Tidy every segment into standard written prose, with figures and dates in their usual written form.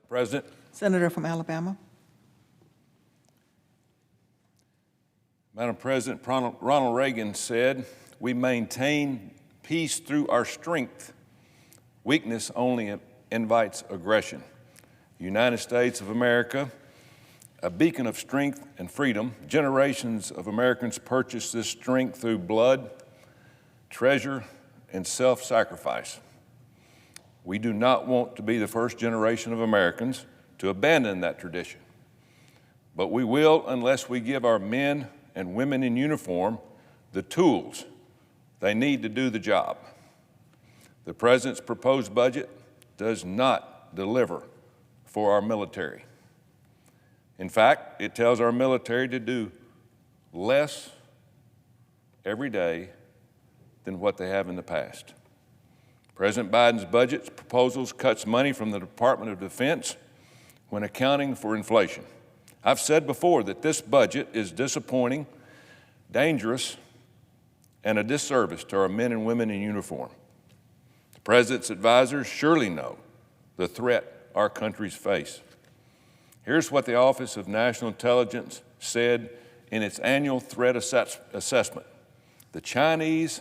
President. Senator from Alabama. Madam President, Ronald Reagan said, "We maintain peace through our strength. Weakness only invites aggression." The United States of America, a beacon of strength and freedom, generations of Americans purchased this strength through blood, treasure, and self-sacrifice. We do not want to be the first generation of Americans to abandon that tradition, but we will unless we give our men and women in uniform the tools they need to do the job. The President's proposed budget does not deliver for our military. In fact, it tells our military to do less every day than what they have in the past. President Biden's budget proposals cuts money from the Department of Defense when accounting for inflation. I've said before that this budget is disappointing, dangerous, and a disservice to our men and women in uniform. The President's advisors surely know the threat our countries face. Here's what the Office of National Intelligence said in its annual threat assessment. The Chinese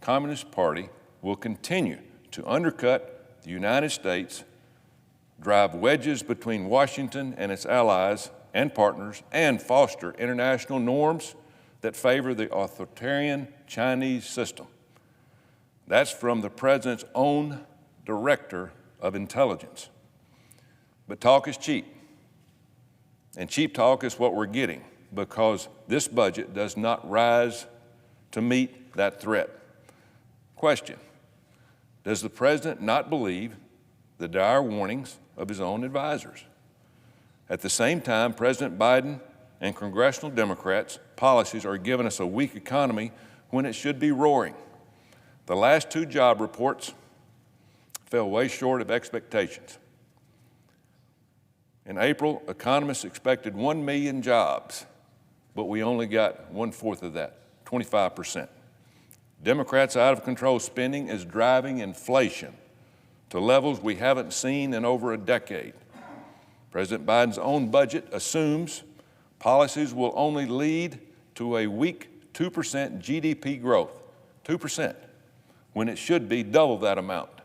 Communist Party will continue to undercut the United States, drive wedges between Washington and its allies and partners, and foster international norms that favor the authoritarian Chinese system. That's from the President's own Director of Intelligence. But talk is cheap. And cheap talk is what we're getting because this budget does not rise to meet that threat. Question: does the President not believe the dire warnings of his own advisors? At the same time, President Biden and congressional Democrats' policies are giving us a weak economy when it should be roaring. The last two job reports fell way short of expectations. In April, economists expected 1 million jobs, but we only got 1/4 of that, 25%. Democrats' out-of-control spending is driving inflation to levels we haven't seen in over a decade. President Biden's own budget assumes policies will only lead to a weak 2% GDP growth, 2%, when it should be double that amount.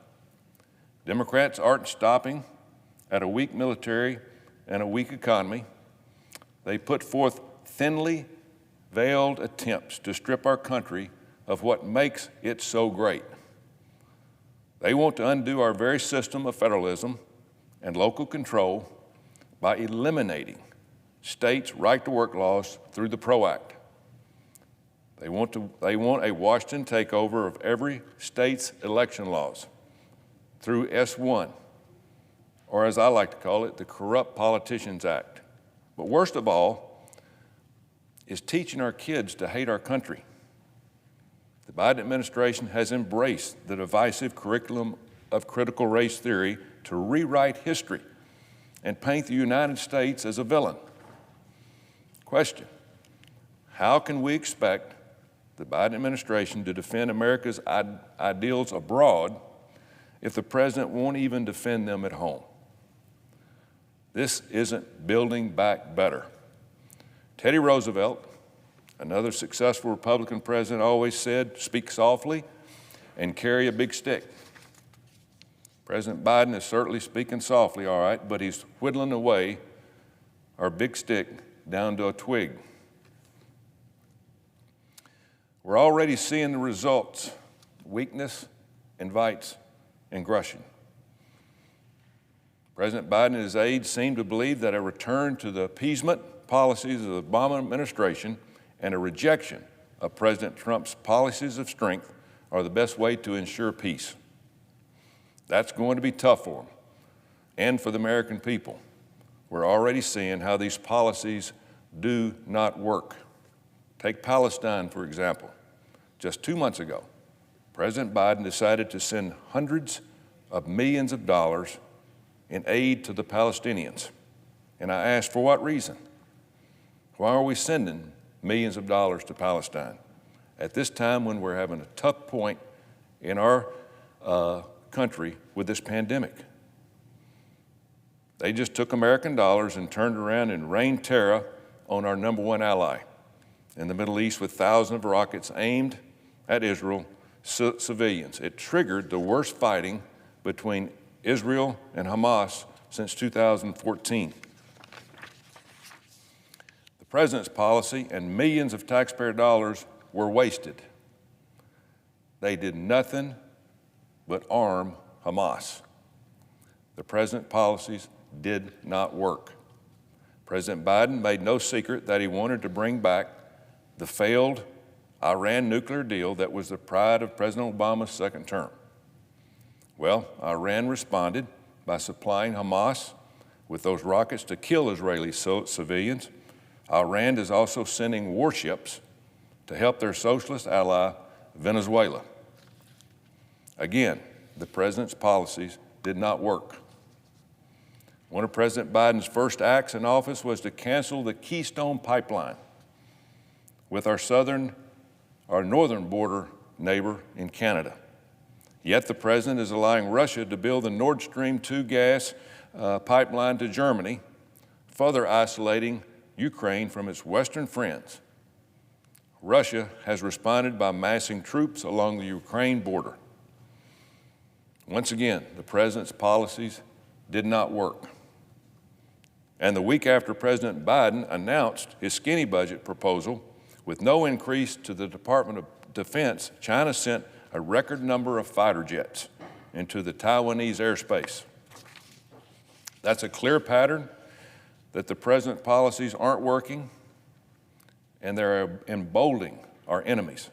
Democrats aren't stopping at a weak military and a weak economy. They put forth thinly veiled attempts to strip our country of what makes it so great. They want to undo our very system of federalism and local control by eliminating states' right-to-work laws through the PRO Act. They want a Washington takeover of every state's election laws through S1, or as I like to call it, the Corrupt Politicians Act. But worst of all is teaching our kids to hate our country. The Biden administration has embraced the divisive curriculum of critical race theory to rewrite history and paint the United States as a villain. Question: how can we expect the Biden administration to defend America's ideals abroad if the President won't even defend them at home? This isn't building back better. Teddy Roosevelt, another successful Republican president, always said, "Speak softly and carry a big stick." President Biden is certainly speaking softly, all right, but he's whittling away our big stick down to a twig. We're already seeing the results. Weakness invites aggression. President Biden and his aides seem to believe that a return to the appeasement policies of the Obama administration and a rejection of President Trump's policies of strength are the best way to ensure peace. That's going to be tough for them and for the American people. We're already seeing how these policies do not work. Take Palestine, for example. Just 2 months ago, President Biden decided to send hundreds of millions of dollars in aid to the Palestinians. And I asked, for what reason? Why are we sending millions of dollars to Palestine at this time when we're having a tough point in our country with this pandemic? They just took American dollars and turned around and rained terror on our number one ally in the Middle East with thousands of rockets aimed at Israel civilians. It triggered the worst fighting between Israel and Hamas since 2014. The president's policy and millions of taxpayer dollars were wasted. They did nothing but arm Hamas. The president's policies did not work. President Biden made no secret that he wanted to bring back the failed Iran nuclear deal that was the pride of President Obama's second term. Well, Iran responded by supplying Hamas with those rockets to kill Israeli civilians. Iran is also sending warships to help their socialist ally, Venezuela. Again, the president's policies did not work. One of President Biden's first acts in office was to cancel the Keystone Pipeline with our northern border neighbor in Canada. Yet the president is allowing Russia to build the Nord Stream 2 gas pipeline to Germany, further isolating Ukraine from its Western friends. Russia has responded by massing troops along the Ukraine border. Once again, the president's policies did not work. And the week after President Biden announced his skinny budget proposal, with no increase to the Department of Defense, China sent a record number of fighter jets into the Taiwanese airspace. That's a clear pattern that the president's policies aren't working, and they're emboldening our enemies.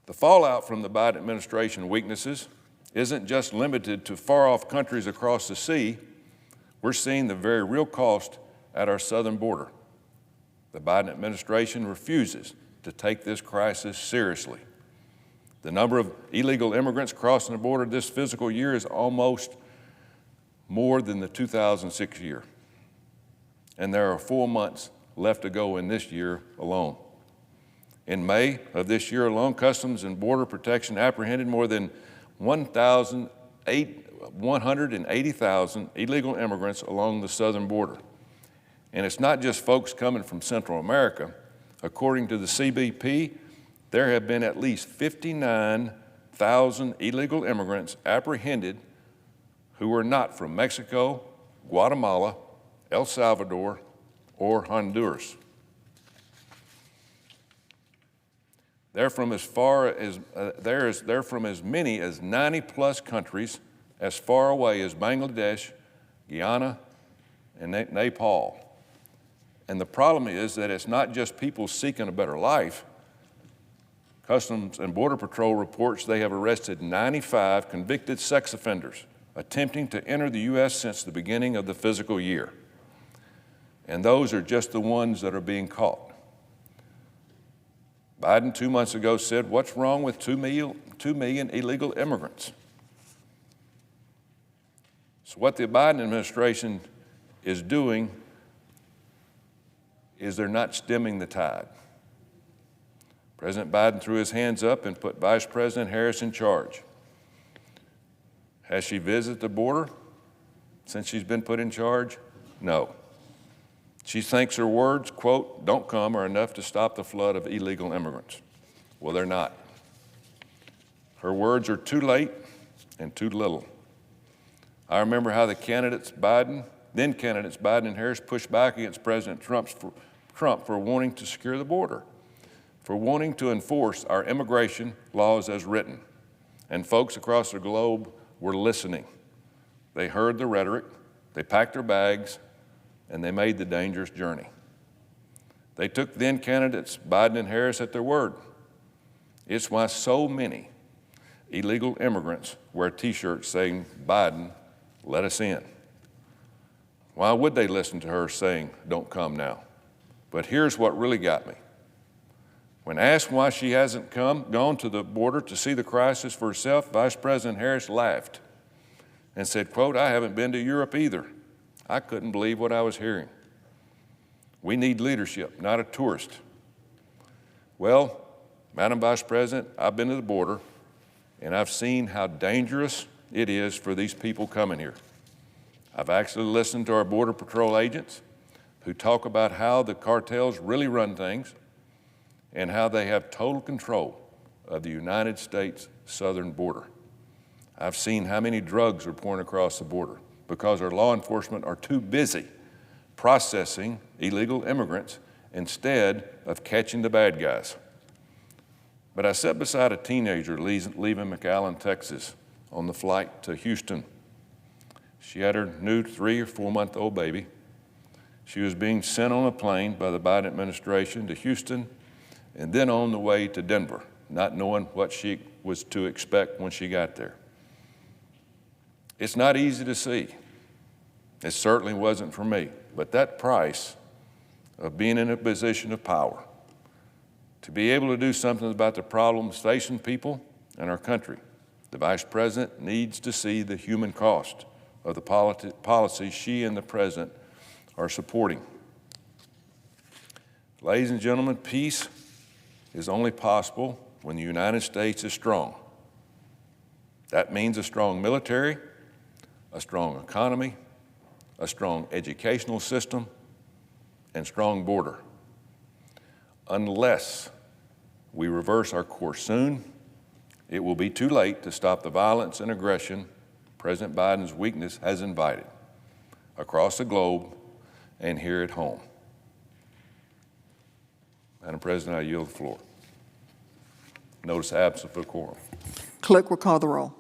The fallout from the Biden administration weaknesses isn't just limited to far-off countries across the sea. We're seeing the very real cost at our southern border. The Biden administration refuses to take this crisis seriously. The number of illegal immigrants crossing the border this fiscal year is almost more than the 2006 year. And there are 4 months left to go in this year alone. In May of this year alone, Customs and Border Protection apprehended more than 180,000 illegal immigrants along the southern border. And it's not just folks coming from Central America. According to the CBP, there have been at least 59,000 illegal immigrants apprehended who were not from Mexico, Guatemala, El Salvador, or Honduras. They're from as many as 90-plus countries as far away as Bangladesh, Guyana, and Nepal. And the problem is that it's not just people seeking a better life. Customs and Border Patrol reports they have arrested 95 convicted sex offenders attempting to enter the U.S. since the beginning of the fiscal year. And those are just the ones that are being caught. Biden 2 months ago said, "What's wrong with 2 million illegal immigrants?" So what the Biden administration is doing is they're not stemming the tide. President Biden threw his hands up and put Vice President Harris in charge. Has she visited the border since she's been put in charge? No. She thinks her words, quote, "don't come," are enough to stop the flood of illegal immigrants. Well, they're not. Her words are too late and too little. I remember how then candidates Biden and Harris pushed back against President Trump for wanting to secure the border, for wanting to enforce our immigration laws as written. And folks across the globe were listening. They heard the rhetoric, they packed their bags, and they made the dangerous journey. They took then candidates Biden and Harris at their word. It's why so many illegal immigrants wear T-shirts saying, "Biden, let us in." Why would they listen to her saying, "Don't come now"? But here's what really got me. When asked why she hasn't gone to the border to see the crisis for herself, Vice President Harris laughed and said, quote, "I haven't been to Europe either." I couldn't believe what I was hearing. We need leadership, not a tourist. Well, Madam Vice President, I've been to the border, and I've seen how dangerous it is for these people coming here. I've actually listened to our Border Patrol agents who talk about how the cartels really run things and how they have total control of the United States southern border. I've seen how many drugs are pouring across the border because our law enforcement are too busy processing illegal immigrants instead of catching the bad guys. But I sat beside a teenager leaving McAllen, Texas, on the flight to Houston. She had her new 3 or 4 month old baby. She was being sent on a plane by the Biden administration to Houston and then on the way to Denver, not knowing what she was to expect when she got there. It's not easy to see. It certainly wasn't for me, but that price of being in a position of power, to be able to do something about the problems facing people in our country, the Vice President needs to see the human cost of the policies she and the President are supporting. Ladies and gentlemen, peace is only possible when the United States is strong. That means a strong military, a strong economy, a strong educational system, and strong border. Unless we reverse our course soon, it will be too late to stop the violence and aggression President Biden's weakness has invited across the globe and here at home. Madam President, I yield the floor. Notice absence of quorum. Clerk will call the roll.